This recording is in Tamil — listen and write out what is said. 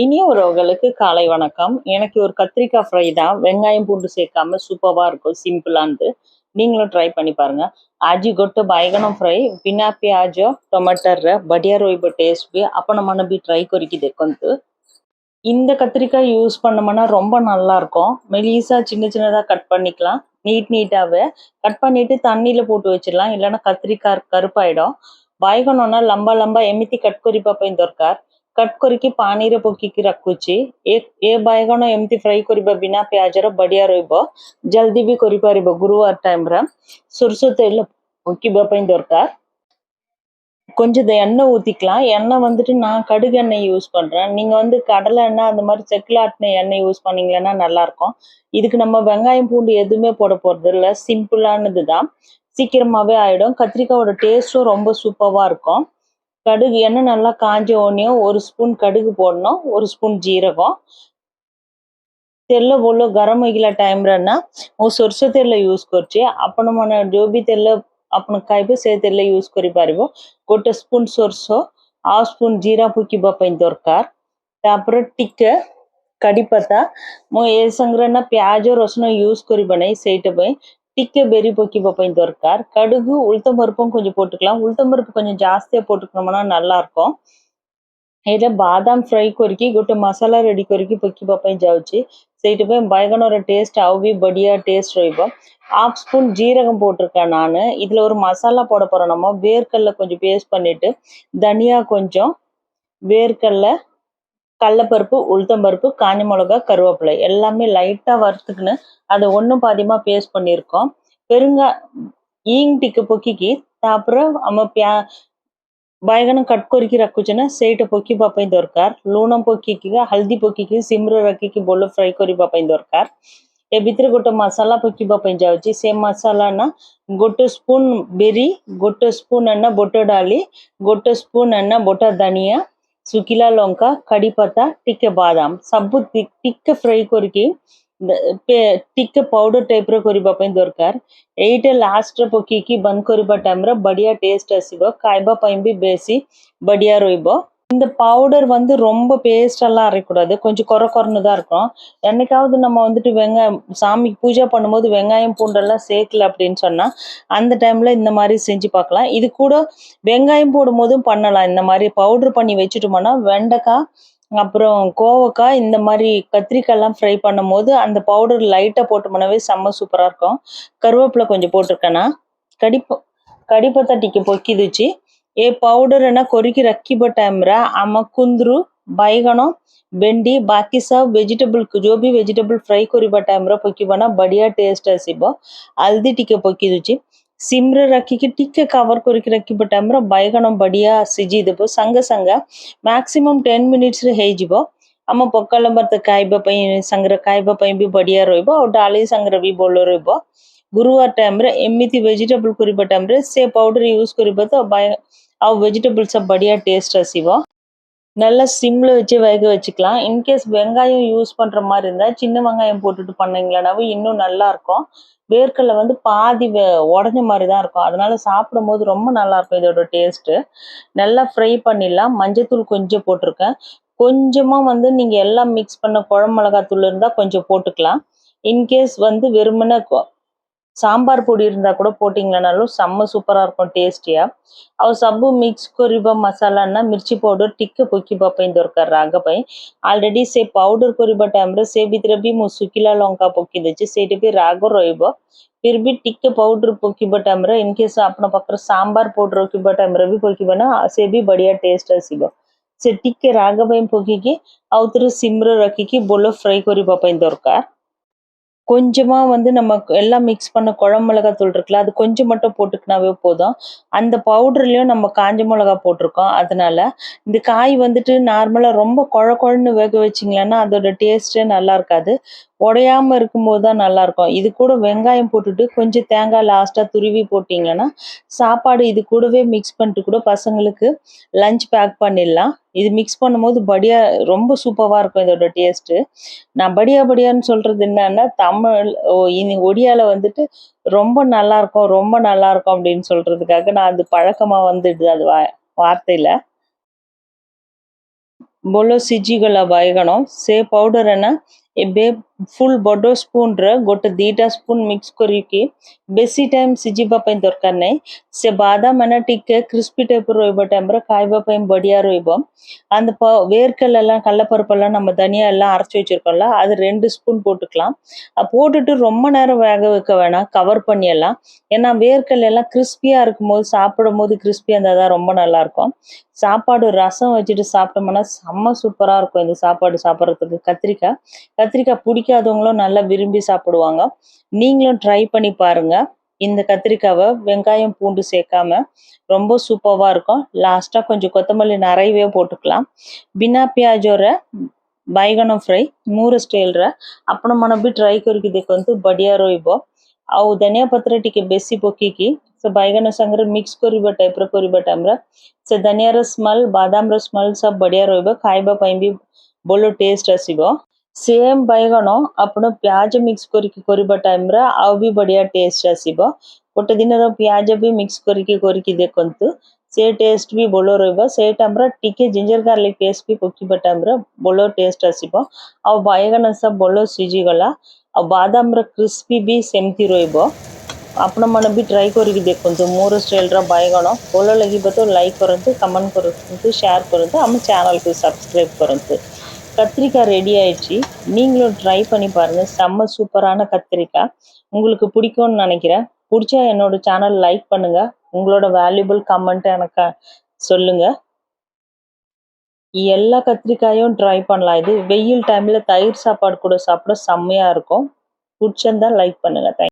இனிய உறவுகளுக்கு காலை வணக்கம். எனக்கு ஒரு கத்திரிக்காய் ஃப்ரை தான். வெங்காயம், பூண்டு சேர்க்காம சூப்பரா இருக்கும். சிம்பிளானது. நீங்களும் ட்ரை பண்ணி பாருங்க. ଆଜି ଗୋଟେ ବାଇଗଣ ଫ୍ରାଏ ବିନା ପିଆଜ ଟମାଟରରେ ବଢିଆ ରହିବ ଟେଷ୍ଟ ବି ଆପଣ ମାନେ ବି ட்ரை କରିକି ଦେଖନ୍ତୁ. இந்த கத்திரிக்காய் யூஸ் பண்ணோம்னா ரொம்ப நல்லா இருக்கும். மெலிசா சின்ன சின்னதா கட் பண்ணிக்கலாம். நீட்டாவே கட் பண்ணிட்டு தண்ணியில போட்டு வச்சிடலாம். இல்லைன்னா கத்திரிக்காய் கருப்பாயிடும். ବାଇଗଣ ଲମ୍ବା ଲମ୍ବା ଏମିତି କଟ୍ କରିବା ପାଇଁ ଦରକାର। କଟ୍ କରିକି ପାଣିରେ ପକେଇକି ରଖୁଛି। ଏ ବାଇଗଣ ଏମିତି ଫ୍ରାଏ କରିବା ବିନା ପିଆଜର ବଢିଆ ରହିବ। ଜଲ୍ଦି ବି କରିପାରିବ ଗୁରୁବାର ଟାଇମରେ। ସୋରିଷ ତେଲ ପକେଇବା ପାଇଁ ଦରକାର। கொஞ்சம் எண்ணெய் ஊற்றிக்கலாம். எண்ணெய் வந்துட்டு நான் கடுகு எண்ணெய் யூஸ் பண்ணுறேன். நீங்கள் வந்து கடலை எண்ணெய் அந்த மாதிரி செக்கில் ஆட்டின எண்ணெய் யூஸ் பண்ணீங்கன்னா நல்லாயிருக்கும். இதுக்கு நம்ம வெங்காயம் பூண்டு எதுவுமே போட போகிறது இல்லை. சிம்பிளானது தான். சீக்கிரமாகவே ஆகிடும். கத்திரிக்காயோட டேஸ்ட்டும் ரொம்ப சூப்பராக இருக்கும். கடுகு எண்ணெய் நல்லா காஞ்ச ஓனியும் 1 ஸ்பூன் கடுகு போடணும். 1 ஸ்பூன் ஜீரகம். तेल बोलो गरम होईला टाइम रहना वो सरसों तेल यूज करछे आपण माने जो भी तेल आपण खाइबे से तेल यूज करि पारिबो। गोटे स्पून सरसों 1/2 स्पून जीरा फुकिबा पई दरकार। तापर टिके कड़ी पत्ता मो ए संग्रह ना प्याज रसुन यूज करिबा नै सेटा पई टिके बेरी फुकिबा पई दरकार। कடுகு உளுத்தம் பருப்பும் கொஞ்சம் போட்டுக்கலாம்। உளுத்தம் பருப்பு கொஞ்சம் ஜாஸ்தியா போட்டுக்கணும்னா நல்லா இருக்கும்। ଏଇଟା ବାଦାମ ଫ୍ରାଏ କରିକି ଗୋଟେ ମସଲା ରେଡି କରିକି ପକେଇବା ପାଇଁ ଯାଉଛି। ସେଇଥିପାଇଁ ବାଇଗଣର டேஸ்ட் ଆଉ ବି ବଢିயா டேஸ்ட் ରହିବ। 1/2 ஸ்பூன் ஜீரகம் போட்டிருக்கேன் நான்। இதுல ஒரு மசாலா போட போறோம் நம்ம। வேர்க்கடலை கொஞ்சம் பேஸ்ட் பண்ணிட்டு தனியா கொஞ்சம் வேர்க்கடலை கடலைப்பருப்பு உளுத்தம்பருப்பு காஞ்ச மிளகாய் கருவேப்பிலை எல்லாமே லைட்டா வறுத்துக்கின்னு அதை ஒன்றும் பாதியமா பேஸ்ட் பண்ணியிருக்கோம்। பெருங்கா ஈங் டிக்கு பொக்கிக்கு அப்புறம் நம்ம बैगन कट करके रखुचे ना सेटा पकेबा पई दरकार। लूण पकेकी हल्दी पकेकी सिमरे रखिकी बोलो फ्राई करबा पई दरकार। ए भितर गोटे मसाला पकेबा पई जाउची। से मसाला ना गोटे स्पून बेरी गोटे स्पून ना बोटा डाली गोटे स्पून ना बोटा धनिया सुखिला लंका कड़ी पत्ता टिके बादाम सब टिके फ्राई करके टिके पाउडर टाइप रो करबा पई दरकार। एइटा लास्ट रे पकेकी बंद करबा टाइम रे बढ़िया टेस्ट आसीबो। खाइबा पई भी बेसी बढ़िया रहिबो। இந்த பவுடர் வந்து ரொம்ப பேஸ்ட் எல்லாம் அரைக்கூடாது. கொஞ்சம் கொரன்னு தான் இருக்கும். என்னைக்காவது நம்ம வந்துட்டு வெங்காயம் சாமிக்கு பூஜை பண்ணும்போது வெங்காயம் பூண்டெல்லாம் சேர்க்கல அப்படின்னு சொன்னா அந்த டைம்ல இந்த மாதிரி செஞ்சு பார்க்கலாம். இது கூட வெங்காயம் போடும்போதும் பண்ணலாம். இந்த மாதிரி பவுடர் பண்ணி வச்சுட்டோம்னா வெண்டைக்காய் அப்புறம் கோவக்காய் இந்த மாதிரி கத்திரிக்காய் எல்லாம் ஃப்ரை பண்ணும்போது அந்த பவுடர் லைட்டா போட்டோம்னாவே செம்ம சூப்பரா இருக்கும்। கருவேப்பிலை கொஞ்சம் போட்டிருக்கேன்னா कड़ीपत्ता टिके पकी दूची। ये पाउडर है ना कोरिकी रखिबा टाइम रा आम कुंदरू बैगण भेंडी बाकी सब वेजिटेबल जो भी वेजिटेबल फ्राई करबा टाइम रा पकीबा ना बढ़िया टेस्ट आसीबो। हल्दी टिके पकी दूची। सिमरे रखिकी टिके कवर करके रखिबा टाइम रा बैगण बढ़िया सिझी देबो। संग संग मैक्सिमम 10 मिनिट्स रे हे जिवो। आम पकाल मत खाइबा पई संग्र खाइबा पई भी बढ़िया रहइबो और डाली संग्र भी बोलो रहइबो। गुरुवार टाइम रे एमिति वेजिटेबल करबा टाइम रे से पाउडर यूज करबा तो आ वेजिटेबल सब बढ़िया टेस्ट आसीबो। நல்லா சிம்ல வச்சு வேக வச்சுக்கலாம்। இன்கேஸ் வெங்காயம் யூஸ் பண்ற மாதிரி இருந்தா சின்ன வெங்காயம் போட்டுட்டு பண்ணீங்களானாவே இன்னும் நல்லா இருக்கும்। வேர்க்கடலை வந்து பாதி உடஞ்ச மாதிரி தான் இருக்கும்। அதனால சாப்பிடும்போது ரொம்ப நல்லா இருக்கும் இதோட டேஸ்ட்। நல்லா ஃப்ரை பண்ணிடலாம்। மஞ்சத்தூள் கொஞ்சம் போட்டிருக்கேன்। கொஞ்சமா வந்து நீங்க எல்லாம் மிக்ஸ் பண்ண குழம்பு மிளகாத்தூள் இருந்தா கொஞ்சம் போட்டுக்கலாம்। இன்கேஸ் வந்து வெறுமனே सांबार पोड़ी இருந்தா கூட போட்டிங்கனாலும் செம்ம சூப்பரா இருக்கும் டேஸ்டியா। ଆଉ ସବୁ ମିକ୍ସ କରିବା ମସଲା ନା ମିର୍ଚି ପାଉଡର ଟିକେ ପକେଇବା ପାଇଁ ଦରକାର ରାଗ ପାଇଁ। ऑलरेडी से पाउडर କରିବା ଟାଇମ ରେ ସେ ଭିତରେ ବି ମୁଁ ଶୁଖିଲା ଲଙ୍କା ପକେଇ ଦେଇଛି। ସେଇଠି ବି ରାଗ ରହିବ। फिर भी ଟିକେ ପାଉଡର ପକେଇବା ଟାଇମ ରେ इन केस ଆପଣ ପାଖରେ सांबार ପାଉଡର ରଖିବା ଟାଇମ ରେ ବି ପକେଇବା ନା ସେ ବି ବଢିଆ ଟେଷ୍ଟ ଆସିବ। ସେ ଟିକେ ରାଗ ପାଇଁ ପକେଇକି ଆଉ ଥରେ ସିମରେ ରଖିକି ବୋଲ ଫ୍ରାଇ କରିବା ପାଇଁ ଦରକାର। கொஞ்சமா வந்து நம்ம எல்லாம் மிக்ஸ் பண்ண குழம்பு மிளகாத்தூள் இருக்குல்ல அது கொஞ்சம் மட்டும் போட்டுக்கினாவே போதும்। அந்த பவுடர்லயும் நம்ம காஞ்ச மிளகா போட்டிருக்கோம்। அதனால இந்த காய் வந்துட்டு நார்மலா ரொம்ப குழன்னு வேக வச்சிங்கன்னா அதோட டேஸ்டே நல்லா இருக்காது। உடையாம இருக்கும்போது தான் நல்லா இருக்கும்। இது கூட வெங்காயம் போட்டுட்டு கொஞ்சம் தேங்காய் லாஸ்டா துருவி போட்டிங்கன்னா சாப்பாடு இது கூடவே மிக்ஸ் பண்ணிட்டு கூட பசங்களுக்கு லஞ்ச் பேக் பண்ணிடலாம்। இது மிக்ஸ் பண்ணும்போது படியா ரொம்ப சூப்பரா இருக்கும் இதோட டேஸ்ட்। நான் படியா படியான்னு சொல்றது என்னன்னா தமிழ் ஒடியால வந்துட்டு ரொம்ப நல்லா இருக்கும் ரொம்ப நல்லா இருக்கும் அப்படின்னு சொல்றதுக்காக நான் அது பழக்கமா வந்துடுது அது வார்த்தையில। बोलो सिझी गला बायगण से पाउडर है ना ଏବେ ଫୁଲ୍ ବଡ଼ ସ୍ପୁନ୍ରେ ଗୋଟେ 2ଟା ସ୍ପୁନ୍ ମିକ୍ସ କରିକି ବେଶୀ ଟାଇମ୍ ସିଝିବା ପାଇଁ ଦରକାର ନାହିଁ। ସେ ବାଦାମ ମାନେ ଟିକେ கிறிஸ்பி டைப் ରହିବ டைம்ல ଖାଇବା ପାଇଁ ବଢିயா ରହିବ। அந்த வேர்க்கடலை எல்லாம் கடலைப்பருப்பெல்லாம் நம்ம தனியா எல்லாம் அரைச்சி வச்சிருக்கோம்ல அது 2 ஸ்பூன் போட்டுக்கலாம். போட்டுட்டு ரொம்ப நேரம் வேக வைக்க வேணாம், கவர் பண்ணிடலாம். ஏன்னா வேர்க்கடலை எல்லாம் கிறிஸ்பியா இருக்கும்போது சாப்பிடும் போது கிறிஸ்பியா இருந்தால் தான் ரொம்ப நல்லா இருக்கும். சாப்பாடு ரசம் வச்சுட்டு சாப்பிட்டோம்னா செம்ம சூப்பரா இருக்கும் இந்த சாப்பாடு சாப்பிட்றதுக்கு. கத்திரிக்காய் பிடிக்காதவங்களும் நல்லா விரும்பி சாப்பிடுவாங்க. நீங்களும் ட்ரை பண்ணி பாருங்க. இந்த கத்திரிக்காவை வெங்காயம் பூண்டு சேர்க்காம ரொம்ப சூப்பராக இருக்கும். லாஸ்ட்டாக கொஞ்சம் கொத்தமல்லி நிறையவே போட்டுக்கலாம். बिना प्याजोरे बैगन फ्राई मूर स्टाइल रे आपण मन भी ट्राई करके देखंतु बढ़िया रहइबो। आउ धनिया पत्र टिके बेसी पकीकी से बैगन संगे मिक्स करबा टाइप रे करबा टाइम रे से धनिया रे स्मेल बादाम रे स्मेल सब बढ़िया रहइबो। खाइबा पई भी बोलो टेस्ट आसीबो। सेम बैगन आपण प्याज मिक्स करबा टाइम रे आउ भी बढ़िया टेस्ट आसीबो। गोटे दिन रो प्याज भी मिक्स करके देखंतु से टेस्ट भी बोलो रहइबो। से टाइम रे टिके जिंजर गार्लिक पेस्ट भी पकीबा टाइम रे बोलो टेस्ट आसीबो। आ बैगन सब बोलो सिझी गला आ बादाम रे क्रिस्पी भी सेमती रहइबो। आपण मन भी ट्राई करके देखंतु मोर स्टाइल रा बैगन बोलो लगिबो तो लाइक करंतु, कमेंट करंतु, शेयर करंतु, हम चैनल को सब्सक्राइब करंतु। கத்திரிக்காய் ரெடி ஆயிடுச்சு. நீங்களும் ட்ரை பண்ணி பாருங்க. செம்ம சூப்பரான கத்திரிக்காய் உங்களுக்கு பிடிக்கும்னு நினைக்கிறேன். பிடிச்சா என்னோட சேனல் லைக் பண்ணுங்க. உங்களோட வேல்யூபிள் கமெண்ட் எனக்கு சொல்லுங்க. எல்லா கத்திரிக்காயும் ட்ரை பண்ணலாம். இது வெயில் டைம்ல தயிர் சாப்பாடு கூட சாப்பிட செம்மையா இருக்கும். பிடிச்சிருந்தா லைக் பண்ணுங்க.